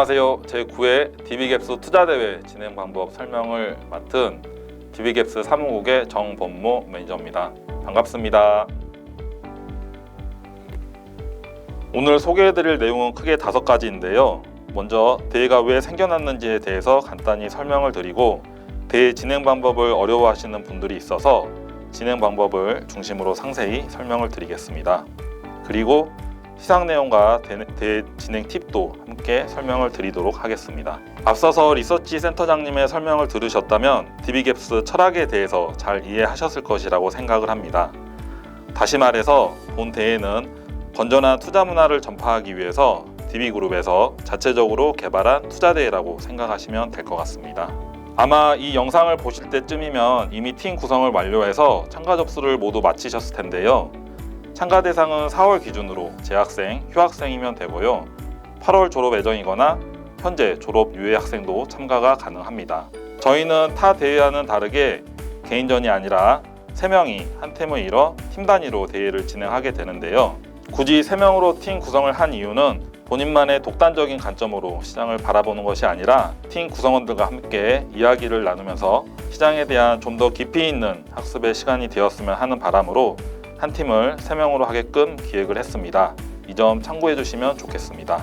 안녕하세요. 제9회 DB갭스 투자대회 진행 방법 설명을 맡은 DB갭스 사무국의 정범모 매니저입니다. 반갑습니다. 오늘 소개해드릴 내용은 크게 5가지인데요. 먼저 대회가 왜 생겨났는지에 대해서 간단히 설명을 드리고, 대회 진행 방법을 어려워하시는 분들이 있어서 진행 방법을 중심으로 상세히 설명을 드리겠습니다. 그리고 시상 내용과 대회 진행 팁도 함께 설명을 드리도록 하겠습니다. 앞서서 리서치 센터장님의 설명을 들으셨다면 DB갭스 철학에 대해서 잘 이해하셨을 것이라고 생각을 합니다. 다시 말해서 본 대회는 건전한 투자 문화를 전파하기 위해서 DB그룹에서 자체적으로 개발한 투자대회라고 생각하시면 될 것 같습니다. 아마 이 영상을 보실 때쯤이면 이미 팀 구성을 완료해서 참가 접수를 모두 마치셨을 텐데요. 참가 대상은 4월 기준으로 재학생, 휴학생이면 되고요. 8월 졸업 예정이거나 현재 졸업 유예 학생도 참가가 가능합니다. 저희는 타 대회와는 다르게 개인전이 아니라 3명이 한 팀을 이뤄 팀 단위로 대회를 진행하게 되는데요. 굳이 3명으로 팀 구성을 한 이유는 본인만의 독단적인 관점으로 시장을 바라보는 것이 아니라 팀 구성원들과 함께 이야기를 나누면서 시장에 대한 좀 더 깊이 있는 학습의 시간이 되었으면 하는 바람으로 한 팀을 3명으로 하게끔 기획을 했습니다. 이 점 참고해 주시면 좋겠습니다.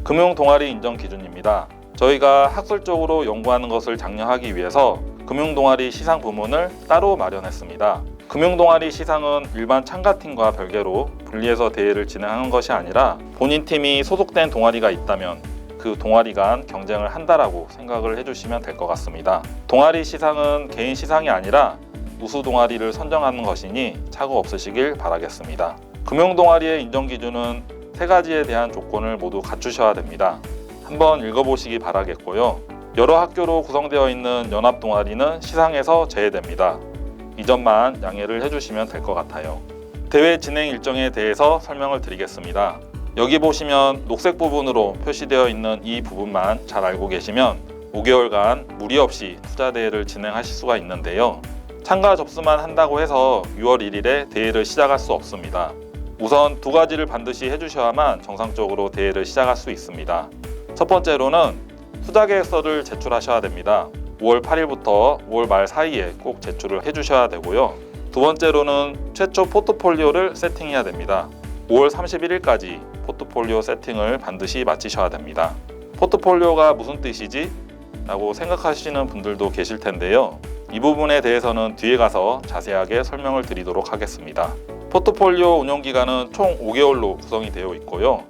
금융 동아리 인정 기준입니다. 저희가 학술적으로 연구하는 것을 장려하기 위해서 금융 동아리 시상 부문을 따로 마련했습니다. 금융 동아리 시상은 일반 참가팀과 별개로 분리해서 대회를 진행하는 것이 아니라 본인 팀이 소속된 동아리가 있다면 그 동아리 간 경쟁을 한다라고 생각을 해주시면 될 것 같습니다. 동아리 시상은 개인 시상이 아니라 우수 동아리를 선정하는 것이니 착오 없으시길 바라겠습니다. 금융 동아리의 인정 기준은 3가지에 대한 조건을 모두 갖추셔야 됩니다. 한번 읽어보시기 바라겠고요. 여러 학교로 구성되어 있는 연합 동아리는 시상에서 제외됩니다. 이 점만 양해를 해주시면 될 것 같아요. 대회 진행 일정에 대해서 설명을 드리겠습니다. 여기 보시면 녹색 부분으로 표시되어 있는 이 부분만 잘 알고 계시면 5개월간 무리 없이 투자대회를 진행하실 수가 있는데요. 참가 접수만 한다고 해서 6월 1일에 대회를 시작할 수 없습니다. 우선 2가지를 반드시 해주셔야만 정상적으로 대회를 시작할 수 있습니다. 첫 번째로는 투자계획서를 제출하셔야 됩니다. 5월 8일부터 5월 말 사이에 꼭 제출을 해주셔야 되고요. 두 번째로는 최초 포트폴리오를 세팅해야 됩니다. 5월 31일까지 포트폴리오 세팅을 반드시 마치셔야 됩니다. 포트폴리오가 무슨 뜻이지? 라고 생각하시는 분들도 계실 텐데요. 이 부분에 대해서는 뒤에 가서 자세하게 설명을 드리도록 하겠습니다. 포트폴리오 운영기간은 총 5개월로 구성이 되어 있고요.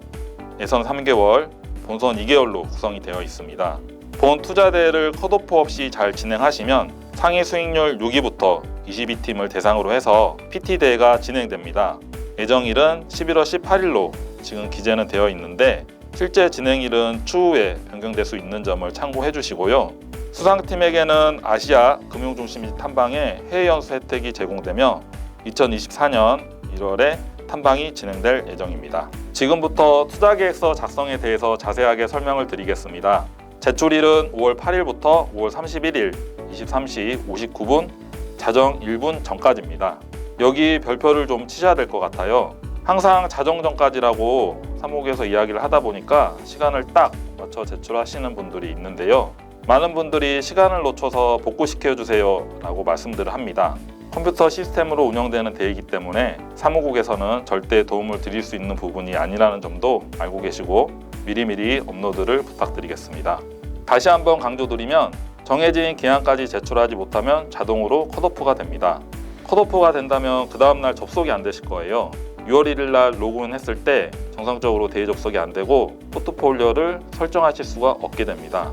예선 3개월, 본선 2개월로 구성이 되어 있습니다. 본 투자대회를 컷오프 없이 잘 진행하시면 상위 수익률 6위부터 22팀을 대상으로 해서 PT대회가 진행됩니다. 예정일은 11월 18일로 지금 기재는 되어 있는데 실제 진행일은 추후에 변경될 수 있는 점을 참고해 주시고요. 수상팀에게는 아시아 금융중심 및 탐방의 해외 연수 혜택이 제공되며 2024년 1월에 탐방이 진행될 예정입니다. 지금부터 투자계획서 작성에 대해서 자세하게 설명을 드리겠습니다. 제출일은 5월 8일부터 5월 31일 23시 59분 자정 1분 전까지입니다. 여기 별표를 좀 치셔야 될 것 같아요. 항상 자정 전까지라고 사무국에서 이야기를 하다 보니까 시간을 딱 맞춰 제출하시는 분들이 있는데요. 많은 분들이 시간을 놓쳐서 복구시켜주세요 라고 말씀들을 합니다. 컴퓨터 시스템으로 운영되는 대회이기 때문에 사무국에서는 절대 도움을 드릴 수 있는 부분이 아니라는 점도 알고 계시고 미리미리 업로드를 부탁드리겠습니다. 다시 한번 강조드리면 정해진 기한까지 제출하지 못하면 자동으로 컷오프가 됩니다. 컷오프가 된다면 그 다음날 접속이 안 되실 거예요. 6월 1일 날 로그인 했을 때 정상적으로 대회 접속이 안 되고 포트폴리오를 설정하실 수가 없게 됩니다.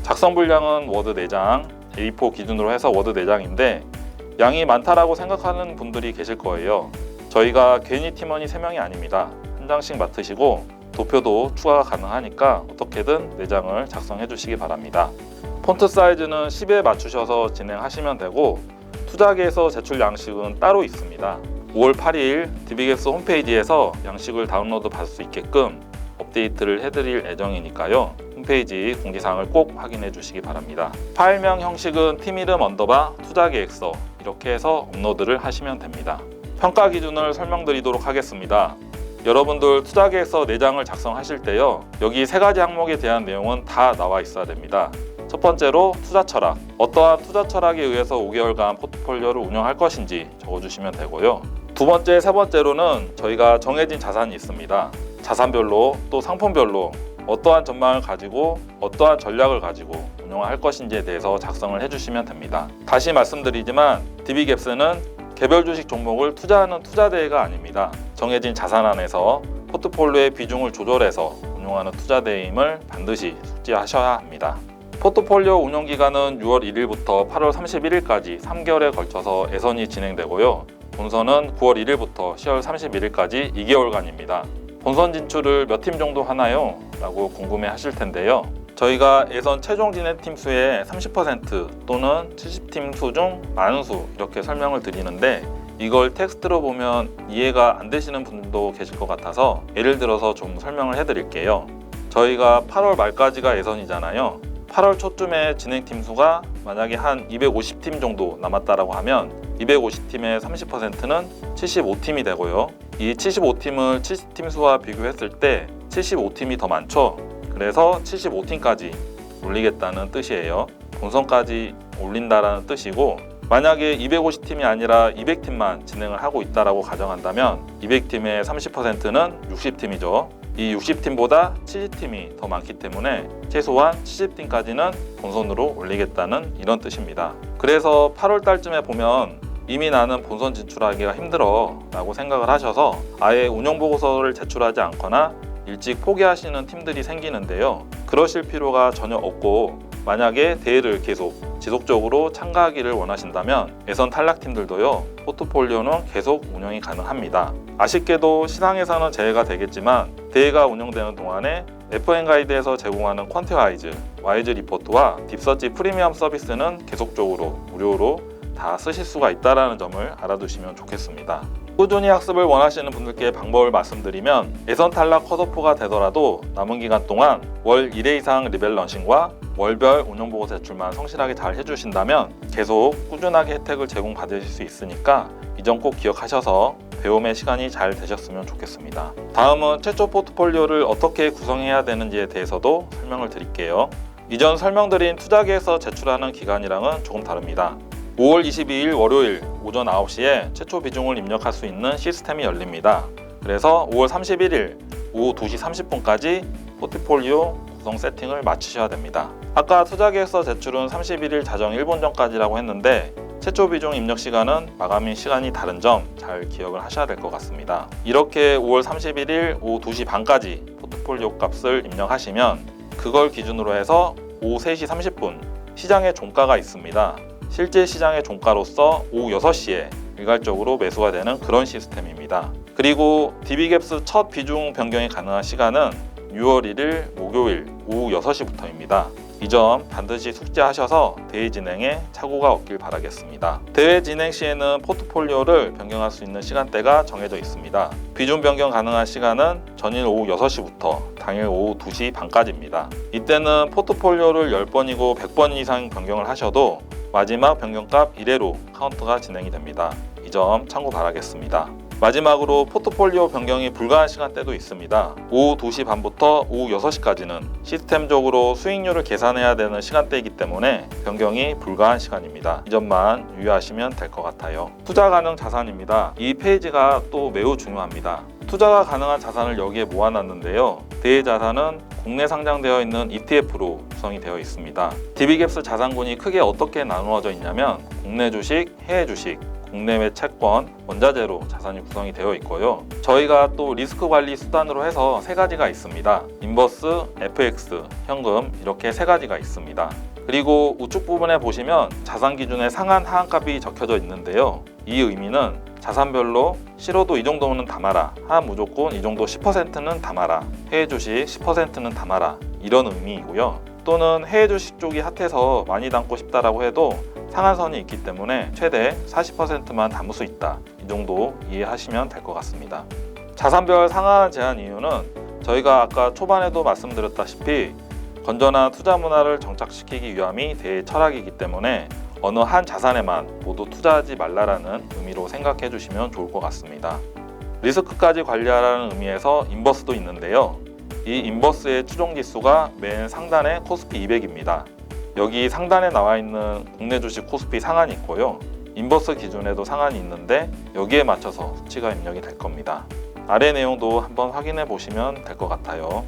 작성 분량은 워드 4장, A4 기준으로 해서 워드 4장인데 양이 많다라고 생각하는 분들이 계실 거예요. 저희가 괜히 팀원이 3명이 아닙니다. 한 장씩 맡으시고 도표도 추가가 가능하니까 어떻게든 4장을 작성해 주시기 바랍니다. 폰트 사이즈는 10에 맞추셔서 진행하시면 되고 투자계획서 제출 양식은 따로 있습니다. 5월 8일 DB갭스 홈페이지에서 양식을 다운로드 받을 수 있게끔 업데이트를 해드릴 예정이니까요. 홈페이지 공지사항을 꼭 확인해 주시기 바랍니다. 파일명 형식은 팀 이름 언더바 투자계획서 이렇게 해서 업로드를 하시면 됩니다. 평가 기준을 설명드리도록 하겠습니다. 여러분들 투자계획서 4장을 작성하실 때요, 여기 3가지 항목에 대한 내용은 다 나와 있어야 됩니다. 첫 번째로 투자 철학, 어떠한 투자 철학에 의해서 5개월간 포트폴리오를 운영할 것인지 적어주시면 되고요. 두 번째, 세 번째로는 저희가 정해진 자산이 있습니다. 자산별로 또 상품별로 어떠한 전망을 가지고 어떠한 전략을 가지고 운영을 할 것인지에 대해서 작성을 해주시면 됩니다. 다시 말씀드리지만 DB갭스는 개별 주식 종목을 투자하는 투자대회가 아닙니다. 정해진 자산 안에서 포트폴리오의 비중을 조절해서 운용하는 투자대회임을 반드시 숙지하셔야 합니다. 포트폴리오 운용 기간은 6월 1일부터 8월 31일까지 3개월에 걸쳐서 예선이 진행되고요. 본선은 9월 1일부터 10월 31일까지 2개월간입니다. 본선 진출을 몇 팀 정도 하나요? 라고 궁금해 하실 텐데요. 저희가 예선 최종 진행 팀 수의 30% 또는 70팀 수 중 많은 수 이렇게 설명을 드리는데, 이걸 텍스트로 보면 이해가 안 되시는 분들도 계실 것 같아서 예를 들어서 좀 설명을 해드릴게요. 저희가 8월 말까지가 예선이잖아요. 8월 초쯤에 진행팀 수가 만약에 한 250팀 정도 남았다라고 하면 250팀의 30%는 75팀이 되고요. 이 75팀을 70팀 수와 비교했을 때 75팀이 더 많죠. 그래서 75팀까지 올리겠다는 뜻이에요. 본선까지 올린다라는 뜻이고, 만약에 250팀이 아니라 200팀만 진행을 하고 있다라고 가정한다면 200팀의 30%는 60팀이죠. 이 60팀보다 70팀이 더 많기 때문에 최소한 70팀까지는 본선으로 올리겠다는 이런 뜻입니다. 그래서 8월 달쯤에 보면 이미 나는 본선 진출하기가 힘들어 라고 생각을 하셔서 아예 운영보고서를 제출하지 않거나 일찍 포기하시는 팀들이 생기는데요. 그러실 필요가 전혀 없고, 만약에 대회를 계속 지속적으로 참가하기를 원하신다면 예선 탈락팀들도요, 포트폴리오는 계속 운영이 가능합니다. 아쉽게도 시상에서는 제외가 되겠지만 대회가 운영되는 동안에 FN 가이드에서 제공하는 퀀티와이즈, 와이즈 리포트와 딥서치 프리미엄 서비스는 계속적으로 무료로 다 쓰실 수가 있다는 점을 알아두시면 좋겠습니다. 꾸준히 학습을 원하시는 분들께 방법을 말씀드리면, 예선 탈락 컷오프가 되더라도 남은 기간 동안 월 1회 이상 리밸런싱과 월별 운영보고 제출만 성실하게 잘 해주신다면 계속 꾸준하게 혜택을 제공받으실 수 있으니까 이 점 꼭 기억하셔서 배움의 시간이 잘 되셨으면 좋겠습니다. 다음은 최초 포트폴리오를 어떻게 구성해야 되는지에 대해서도 설명을 드릴게요. 이전 설명드린 투자계획서 제출하는 기간이랑은 조금 다릅니다. 5월 22일 월요일 오전 9시에 최초 비중을 입력할 수 있는 시스템이 열립니다. 그래서 5월 31일 오후 2시 30분까지 포트폴리오 구성 세팅을 마치셔야 됩니다. 아까 투자계획서 제출은 31일 자정 1분 전까지라고 했는데 최초 비중 입력 시간은 마감일 시간이 다른 점 잘 기억을 하셔야 될 것 같습니다. 이렇게 5월 31일 오후 2시 반까지 포트폴리오 값을 입력하시면 그걸 기준으로 해서 오후 3시 30분 시장의 종가가 있습니다. 실제 시장의 종가로서 오후 6시에 일괄적으로 매수가 되는 그런 시스템입니다. 그리고 DB갭스 첫 비중 변경이 가능한 시간은 6월 1일 목요일 오후 6시부터입니다. 이 점 반드시 숙지하셔서 대회 진행에 착오가 없길 바라겠습니다. 대회 진행 시에는 포트폴리오를 변경할 수 있는 시간대가 정해져 있습니다. 비중 변경 가능한 시간은 전일 오후 6시부터 당일 오후 2시 반까지입니다. 이때는 포트폴리오를 10번이고 100번 이상 변경을 하셔도 마지막 변경값 1회로 카운트가 진행이 됩니다. 이 점 참고 바라겠습니다. 마지막으로 포트폴리오 변경이 불가한 시간대도 있습니다. 오후 2시 반부터 오후 6시까지는 시스템적으로 수익률을 계산해야 되는 시간대이기 때문에 변경이 불가한 시간입니다. 이 점만 유의하시면 될 것 같아요. 투자 가능 자산입니다. 이 페이지가 또 매우 중요합니다. 투자가 가능한 자산을 여기에 모아놨는데요. 대외 자산은 국내 상장되어 있는 ETF로 구성이 되어 있습니다. DB갭스 자산군이 크게 어떻게 나누어져 있냐면 국내 주식, 해외 주식, 국내외 채권, 원자재로 자산이 구성이 되어 있고요. 저희가 또 리스크 관리 수단으로 해서 3가지가 있습니다. 인버스, FX, 현금 이렇게 3가지가 있습니다. 그리고 우측 부분에 보시면 자산 기준의 상한 하한값이 적혀져 있는데요. 이 의미는 자산별로 싫어도 이 정도는 담아라, 하한 무조건 이 정도 10%는 담아라, 해외 주식 10%는 담아라, 이런 의미이고요. 또는 해외 주식 쪽이 핫해서 많이 담고 싶다라고 해도 상한선이 있기 때문에 최대 40%만 담을 수 있다, 이 정도 이해하시면 될 것 같습니다. 자산별 상한 제한 이유는 저희가 아까 초반에도 말씀드렸다시피 건전한 투자 문화를 정착시키기 위함이 대의 철학이기 때문에 어느 한 자산에만 모두 투자하지 말라라는 의미로 생각해 주시면 좋을 것 같습니다. 리스크까지 관리하라는 의미에서 인버스도 있는데요. 이 인버스의 추종 지수가 맨 상단에 코스피 200입니다. 여기 상단에 나와 있는 국내 주식 코스피 상한이 있고요. 인버스 기준에도 상한이 있는데 여기에 맞춰서 수치가 입력이 될 겁니다. 아래 내용도 한번 확인해 보시면 될 것 같아요.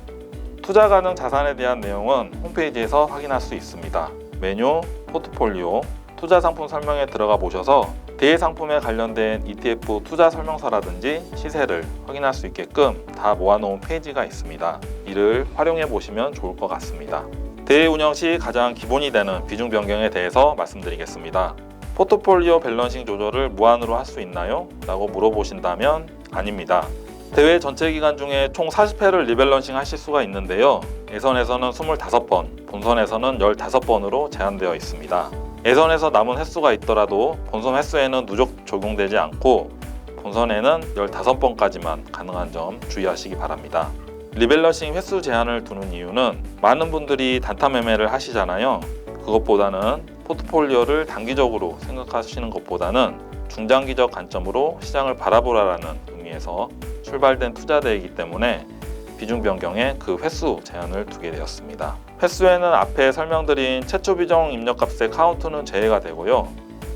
투자 가능 자산에 대한 내용은 홈페이지에서 확인할 수 있습니다. 메뉴, 포트폴리오, 투자 상품 설명에 들어가 보셔서 대외 상품에 관련된 ETF 투자 설명서라든지 시세를 확인할 수 있게끔 다 모아놓은 페이지가 있습니다. 이를 활용해 보시면 좋을 것 같습니다. 대외 운영 시 가장 기본이 되는 비중 변경에 대해서 말씀드리겠습니다. 포트폴리오 밸런싱 조절을 무한으로 할 수 있나요? 라고 물어보신다면 아닙니다. 대회 전체 기간 중에 총 40회를 리밸런싱 하실 수가 있는데요. 예선에서는 25번, 본선에서는 15번으로 제한되어 있습니다. 예선에서 남은 횟수가 있더라도 본선 횟수에는 누적 적용되지 않고 본선에는 15번까지만 가능한 점 주의하시기 바랍니다. 리밸런싱 횟수 제한을 두는 이유는 많은 분들이 단타 매매를 하시잖아요. 그것보다는 포트폴리오를 단기적으로 생각하시는 것보다는 중장기적 관점으로 시장을 바라보라는 의미에서 출발된 투자대이기 때문에 비중 변경에 그 횟수 제한을 두게 되었습니다. 횟수에는 앞에 설명드린 최초 비중 입력값의 카운트는 제외가 되고요.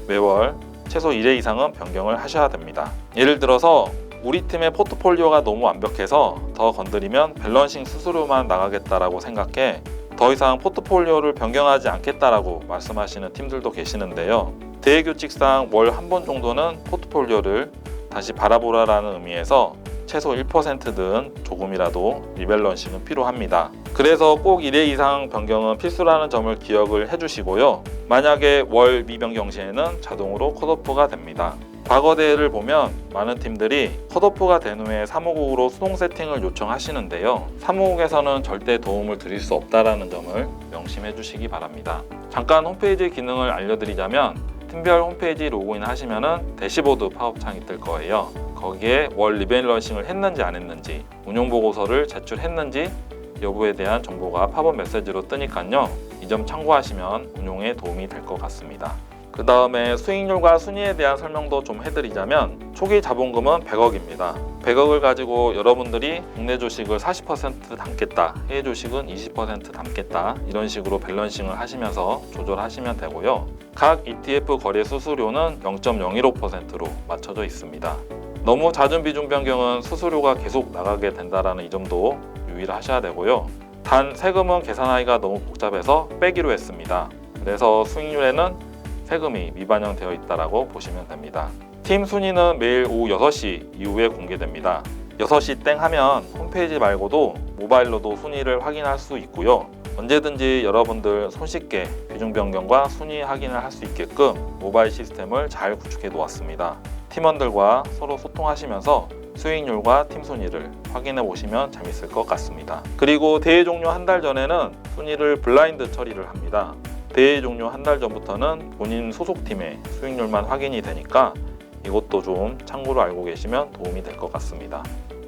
매월 최소 1회 이상은 변경을 하셔야 됩니다. 예를 들어서 우리 팀의 포트폴리오가 너무 완벽해서 더 건드리면 밸런싱 수수료만 나가겠다라고 생각해 더 이상 포트폴리오를 변경하지 않겠다라고 말씀하시는 팀들도 계시는데요. 대외규칙상 월 한 번 정도는 포트폴리오를 다시 바라보라라는 의미에서 최소 1%든 조금이라도 리밸런싱은 필요합니다. 그래서 꼭 1회 이상 변경은 필수라는 점을 기억을 해주시고요. 만약에 월 미변경 시에는 자동으로 컷오프가 됩니다. 과거 대회를 보면 많은 팀들이 컷오프가 된 후에 사무국으로 수동 세팅을 요청하시는데요. 사무국에서는 절대 도움을 드릴 수 없다는 점을 명심해 주시기 바랍니다. 잠깐 홈페이지 기능을 알려드리자면 팀별 홈페이지 로그인 하시면 대시보드 팝업창이 뜰 거예요. 거기에 월 리밸런싱을 했는지 안 했는지, 운용보고서를 제출했는지 여부에 대한 정보가 팝업 메시지로 뜨니까요. 이 점 참고하시면 운용에 도움이 될 것 같습니다. 그 다음에 수익률과 순위에 대한 설명도 좀 해드리자면 초기 자본금은 100억입니다. 100억을 가지고 여러분들이 국내 주식을 40% 담겠다, 해외 주식은 20% 담겠다 이런 식으로 밸런싱을 하시면서 조절하시면 되고요. 각 ETF 거래 수수료는 0.015%로 맞춰져 있습니다. 너무 잦은 비중 변경은 수수료가 계속 나가게 된다는 이 점도 유의를 하셔야 되고요. 단 세금은 계산하기가 너무 복잡해서 빼기로 했습니다. 그래서 수익률에는 세금이 미반영되어 있다고 보시면 됩니다. 팀 순위는 매일 오후 6시 이후에 공개됩니다. 6시 땡 하면 홈페이지 말고도 모바일로도 순위를 확인할 수 있고요. 언제든지 여러분들 손쉽게 비중 변경과 순위 확인을 할 수 있게끔 모바일 시스템을 잘 구축해 놓았습니다. 팀원들과 서로 소통하시면서 수익률과 팀 순위를 확인해 보시면 재밌을 것 같습니다. 그리고 대회 종료 한 달 전에는 순위를 블라인드 처리를 합니다. 대회 종료 한 달 전부터는 본인 소속팀의 수익률만 확인이 되니까 이것도 좀 참고로 알고 계시면 도움이 될 것 같습니다.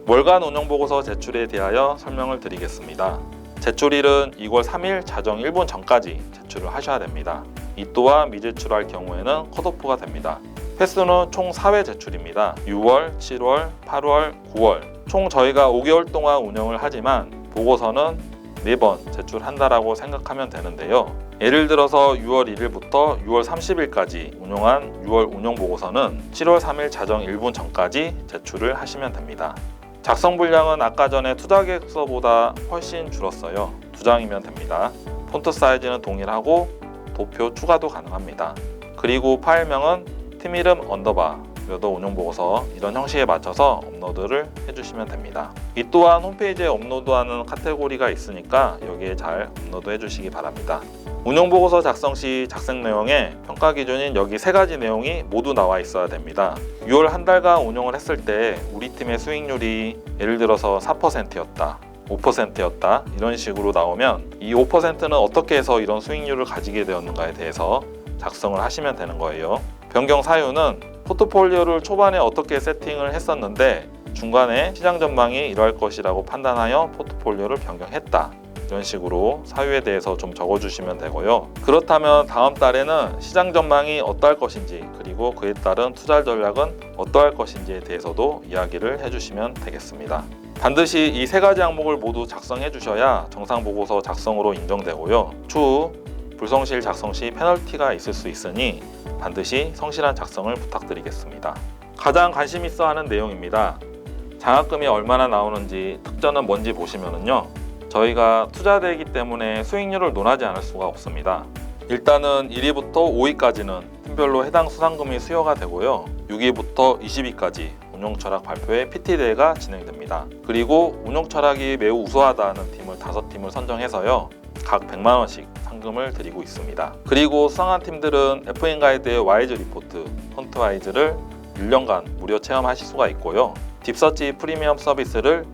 월간 운영보고서 제출에 대하여 설명을 드리겠습니다. 제출일은 2월 3일 자정 1분 전까지 제출을 하셔야 됩니다. 이 또한 미제출할 경우에는 컷오프가 됩니다. 횟수는 총 4회 제출입니다. 6월, 7월, 8월, 9월 총 저희가 5개월 동안 운영을 하지만 보고서는 4번 제출한다라고 생각하면 되는데요. 예를 들어서 6월 1일부터 6월 30일까지 운영한 6월 운영보고서는 7월 3일 자정 1분 전까지 제출을 하시면 됩니다. 작성 분량은 아까 전에 투자계획서보다 훨씬 줄었어요. 2장이면 됩니다. 폰트 사이즈는 동일하고 도표 추가도 가능합니다. 그리고 파일명은 팀 이름 언더바 여도 운영보고서 이런 형식에 맞춰서 업로드를 해주시면 됩니다. 이 또한 홈페이지에 업로드하는 카테고리가 있으니까 여기에 잘 업로드 해주시기 바랍니다. 운영보고서 작성 시 작성 내용에 평가 기준인 여기 3가지 내용이 모두 나와 있어야 됩니다. 6월 한 달간 운영을 했을 때 우리 팀의 수익률이 예를 들어서 4%였다. 5%였다 이런 식으로 나오면 이 5%는 어떻게 해서 이런 수익률을 가지게 되었는가에 대해서 작성을 하시면 되는 거예요. 변경 사유는 포트폴리오를 초반에 어떻게 세팅을 했었는데 중간에 시장 전망이 이러할 것이라고 판단하여 포트폴리오를 변경했다. 이런 식으로 사유에 대해서 좀 적어주시면 되고요. 그렇다면 다음 달에는 시장 전망이 어떠할 것인지, 그리고 그에 따른 투자 전략은 어떠할 것인지에 대해서도 이야기를 해주시면 되겠습니다. 반드시 이 세 가지 항목을 모두 작성해 주셔야 정상 보고서 작성으로 인정되고요. 추후 불성실 작성 시 페널티가 있을 수 있으니 반드시 성실한 작성을 부탁드리겠습니다. 가장 관심 있어 하는 내용입니다. 장학금이 얼마나 나오는지, 특전은 뭔지 보시면은요, 저희가 투자대이기 때문에 수익률을 논하지 않을 수가 없습니다. 일단은 1위부터 5위까지는 팀별로 해당 수상금이 수여가 되고요. 6위부터 20위까지 운용철학 발표회 PT대회가 진행됩니다. 그리고 운용철학이 매우 우수하다는 팀을 5팀을 선정해서요, 각 100만원씩 상금을 드리고 있습니다. 그리고 수상한 팀들은 FN 가이드의 와이즈 리포트, 펀트와이즈를 1년간 무료 체험하실 수가 있고요. 딥서치 프리미엄 서비스를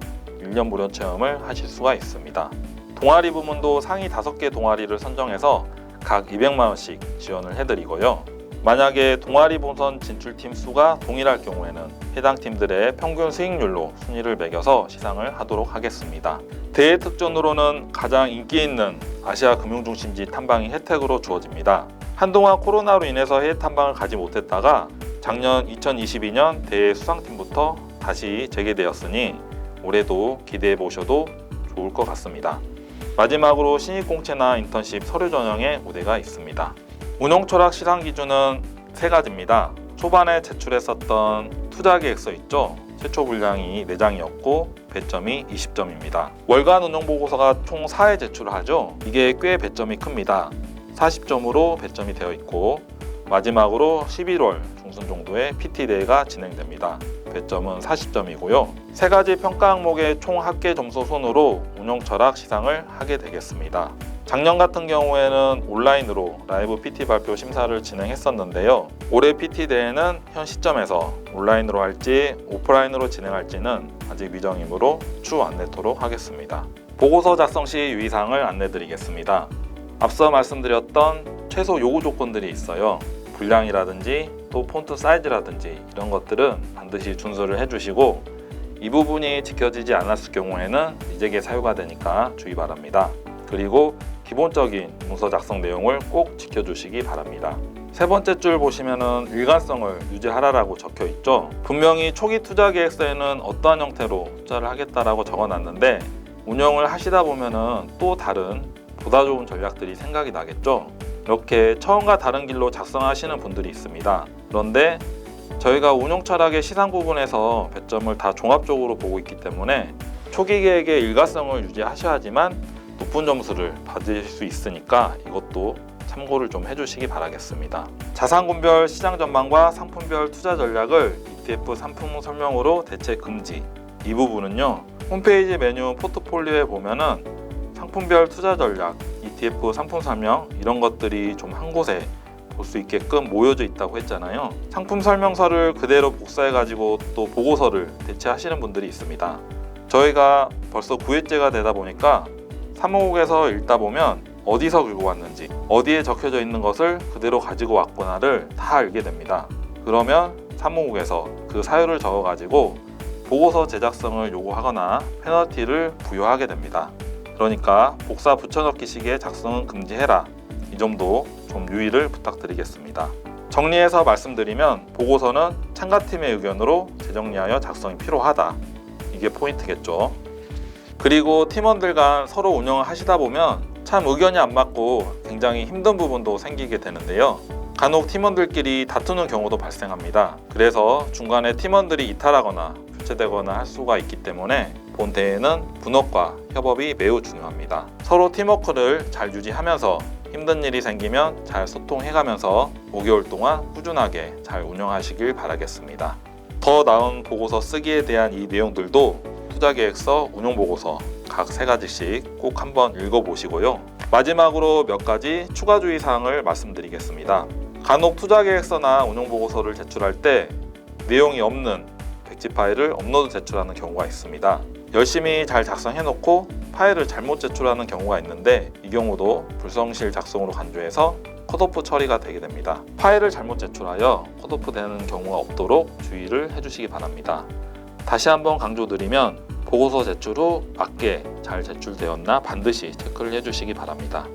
1년 무료 체험을 하실 수가 있습니다. 동아리 부문도 상위 5개 동아리를 선정해서 각 200만원씩 지원을 해드리고요. 만약에 동아리 본선 진출팀 수가 동일할 경우에는 해당 팀들의 평균 수익률로 순위를 매겨서 시상을 하도록 하겠습니다. 대회 특전으로는 가장 인기 있는 아시아 금융중심지 탐방이 혜택으로 주어집니다. 한동안 코로나로 인해서 해외 탐방을 가지 못했다가 작년 2022년 대회 수상팀부터 다시 재개되었으니 올해도 기대해 보셔도 좋을 것 같습니다. 마지막으로 신입공채나 인턴십 서류 전형의 우대가 있습니다. 운용철학 시상 기준은 3가지입니다. 초반에 제출했었던 투자계획서 있죠? 최초 분량이 4장이었고 배점이 20점입니다. 월간 운용보고서가 총 4회 제출을 하죠. 이게 꽤 배점이 큽니다. 40점으로 배점이 되어 있고, 마지막으로 11월 중순 정도에 PT대회가 진행됩니다. 배점은 40점이고요. 3가지 평가 항목의 총 합계 점수 순으로 운용철학 시상을 하게 되겠습니다. 작년 같은 경우에는 온라인으로 라이브 PT 발표 심사를 진행했었는데요. 올해 PT 대회는 현 시점에서 온라인으로 할지 오프라인으로 진행할지는 아직 미정이므로 추후 안내토록 하겠습니다. 보고서 작성 시 유의사항을 안내드리겠습니다. 앞서 말씀드렸던 최소 요구 조건들이 있어요. 분량이라든지 또 폰트 사이즈라든지 이런 것들은 반드시 준수를 해주시고, 이 부분이 지켜지지 않았을 경우에는 미제게 사유가 되니까 주의 바랍니다. 그리고 기본적인 문서 작성 내용을 꼭 지켜주시기 바랍니다. 3번째 줄 보시면은 일관성을 유지하라라고 적혀 있죠. 분명히 초기 투자 계획서에는 어떠한 형태로 투자를 하겠다라고 적어놨는데 운영을 하시다 보면은 또 다른 보다 좋은 전략들이 생각이 나겠죠. 이렇게 처음과 다른 길로 작성하시는 분들이 있습니다. 그런데 저희가 운용철학의 시상 부분에서 배점을 다 종합적으로 보고 있기 때문에 초기 계획의 일관성을 유지하셔야지만 높은 점수를 받으실 수 있으니까 이것도 참고를 좀 해주시기 바라겠습니다. 자산군별 시장 전망과 상품별 투자 전략을 ETF 상품 설명으로 대체 금지, 이 부분은요, 홈페이지 메뉴 포트폴리오에 보면은 상품별 투자 전략, ETF 상품 설명 이런 것들이 좀 한 곳에 볼 수 있게끔 모여져 있다고 했잖아요. 상품 설명서를 그대로 복사해 가지고 또 보고서를 대체하시는 분들이 있습니다. 저희가 벌써 9회째가 되다 보니까 사무국에서 읽다 보면 어디서 긁고 왔는지, 어디에 적혀져 있는 것을 그대로 가지고 왔구나를 다 알게 됩니다. 그러면 사무국에서 그 사유를 적어 가지고 보고서 제작성을 요구하거나 페널티를 부여하게 됩니다. 그러니까 복사 붙여넣기 식의 작성은 금지해라, 이 점도 좀 유의를 부탁드리겠습니다. 정리해서 말씀드리면 보고서는 참가팀의 의견으로 재정리하여 작성이 필요하다, 이게 포인트겠죠. 그리고 팀원들 간 서로 운영을 하시다 보면 참 의견이 안 맞고 굉장히 힘든 부분도 생기게 되는데요. 간혹 팀원들끼리 다투는 경우도 발생합니다. 그래서 중간에 팀원들이 이탈하거나 교체되거나 할 수가 있기 때문에 본 대회는 분업과 협업이 매우 중요합니다. 서로 팀워크를 잘 유지하면서 힘든 일이 생기면 잘 소통해가면서 5개월 동안 꾸준하게 잘 운영하시길 바라겠습니다. 더 나은 보고서 쓰기에 대한 이 내용들도 투자계획서, 운용보고서 각 3가지씩 꼭 한번 읽어보시고요. 마지막으로 몇 가지 추가 주의사항을 말씀드리겠습니다. 간혹 투자계획서나 운용보고서를 제출할 때 내용이 없는 백지 파일을 업로드 제출하는 경우가 있습니다. 열심히 잘 작성해놓고 파일을 잘못 제출하는 경우가 있는데 이 경우도 불성실 작성으로 간주해서 컷오프 처리가 되게 됩니다. 파일을 잘못 제출하여 컷오프 되는 경우가 없도록 주의를 해주시기 바랍니다. 다시 한번 강조드리면 보고서 제출 후 맞게 잘 제출되었나 반드시 체크를 해주시기 바랍니다.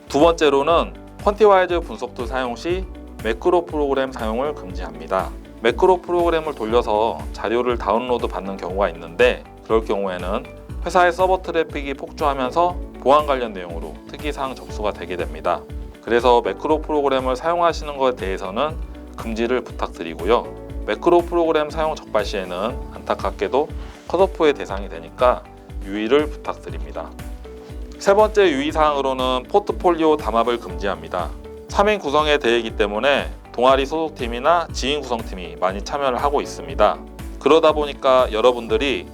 두 번째로는 퀀티와이즈 분석 툴 사용 시 매크로 프로그램 사용을 금지합니다. 매크로 프로그램을 돌려서 자료를 다운로드 받는 경우가 있는데, 그럴 경우에는 회사의 서버 트래픽이 폭주하면서 보안 관련 내용으로 특이사항 접수가 되게 됩니다. 그래서 매크로 프로그램을 사용하시는 것에 대해서는 금지를 부탁드리고요. 매크로 프로그램 사용 적발 시에는 안타깝게도 컷오프의 대상이 되니까 유의를 부탁드립니다. 세 번째 유의사항으로는 포트폴리오 담합을 금지합니다. 3인 구성의 대회이기 때문에 동아리 소속팀이나 지인 구성팀이 많이 참여를 하고 있습니다. 그러다 보니까 여러분들이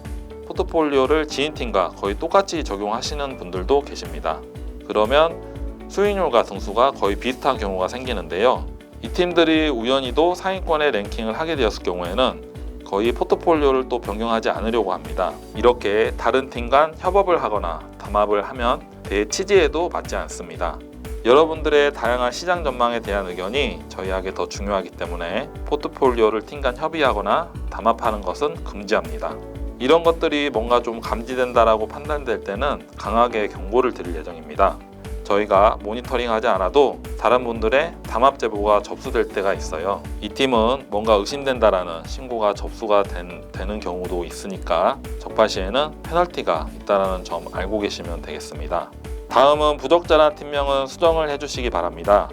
포트폴리오를 지인팀과 거의 똑같이 적용하시는 분들도 계십니다. 그러면 수익률과 등수가 거의 비슷한 경우가 생기는데요. 이 팀들이 우연히도 상위권에 랭킹을 하게 되었을 경우에는 거의 포트폴리오를 또 변경하지 않으려고 합니다. 이렇게 다른 팀 간 협업을 하거나 담합을 하면 대회 취지에도 맞지 않습니다. 여러분들의 다양한 시장 전망에 대한 의견이 저희에게 더 중요하기 때문에 포트폴리오를 팀 간 협의하거나 담합하는 것은 금지합니다. 이런 것들이 뭔가 좀 감지된다라고 판단될 때는 강하게 경고를 드릴 예정입니다. 저희가 모니터링하지 않아도 다른 분들의 담합 제보가 접수될 때가 있어요. 이 팀은 뭔가 의심된다라는 신고가 접수가 되는 경우도 있으니까 적발 시에는 페널티가 있다는 점 알고 계시면 되겠습니다. 다음은 부적절한 팀명은 수정을 해주시기 바랍니다.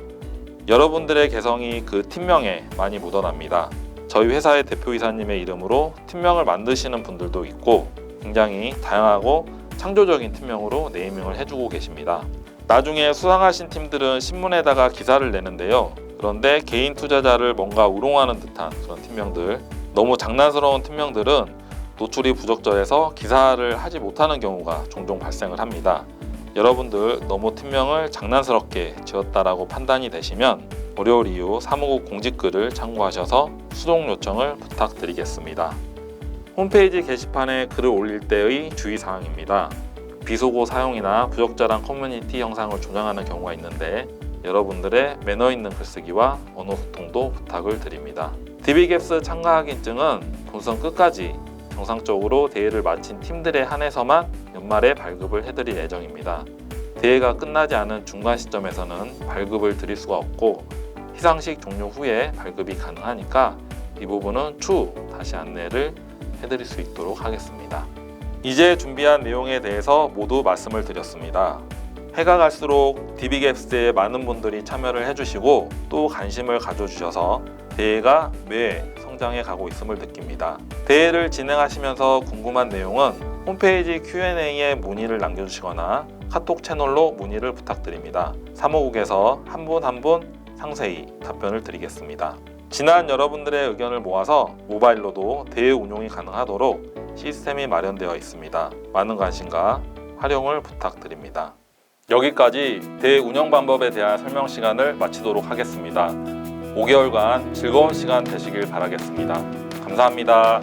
여러분들의 개성이 그 팀명에 많이 묻어납니다. 저희 회사의 대표이사님의 이름으로 팀명을 만드시는 분들도 있고 굉장히 다양하고 창조적인 팀명으로 네이밍을 해주고 계십니다. 나중에 수상하신 팀들은 신문에다가 기사를 내는데요. 그런데 개인 투자자를 뭔가 우롱하는 듯한 그런 팀명들, 너무 장난스러운 팀명들은 노출이 부적절해서 기사를 하지 못하는 경우가 종종 발생을 합니다. 여러분들 너무 팀명을 장난스럽게 지었다라고 판단이 되시면 어려울 이유 사무국 공지글을 참고하셔서 수정 요청을 부탁드리겠습니다. 홈페이지 게시판에 글을 올릴 때의 주의사항입니다. 비속어 사용이나 부적절한 커뮤니티 형상을 조장하는 경우가 있는데 여러분들의 매너 있는 글쓰기와 언어 소통도 부탁을 드립니다. DBGAPS 참가 확인증은 본선 끝까지 정상적으로 대회를 마친 팀들에 한해서만 연말에 발급을 해드릴 예정입니다. 대회가 끝나지 않은 중간 시점에서는 발급을 드릴 수가 없고 시상식 종료 후에 발급이 가능하니까 이 부분은 추후 다시 안내를 해드릴 수 있도록 하겠습니다. 이제 준비한 내용에 대해서 모두 말씀을 드렸습니다. 해가 갈수록 DBGAPS에 많은 분들이 참여를 해주시고 또 관심을 가져주셔서 대회가 매해 성장해 가고 있음을 느낍니다. 대회를 진행하시면서 궁금한 내용은 홈페이지 Q&A에 문의를 남겨주시거나 카톡 채널로 문의를 부탁드립니다. 사무국에서 한 분 한 분 상세히 답변을 드리겠습니다. 지난 여러분들의 의견을 모아서 모바일로도 대회 운용이 가능하도록 시스템이 마련되어 있습니다. 많은 관심과 활용을 부탁드립니다. 여기까지 대회 운영 방법에 대한 설명 시간을 마치도록 하겠습니다. 5개월간 즐거운 시간 되시길 바라겠습니다. 감사합니다.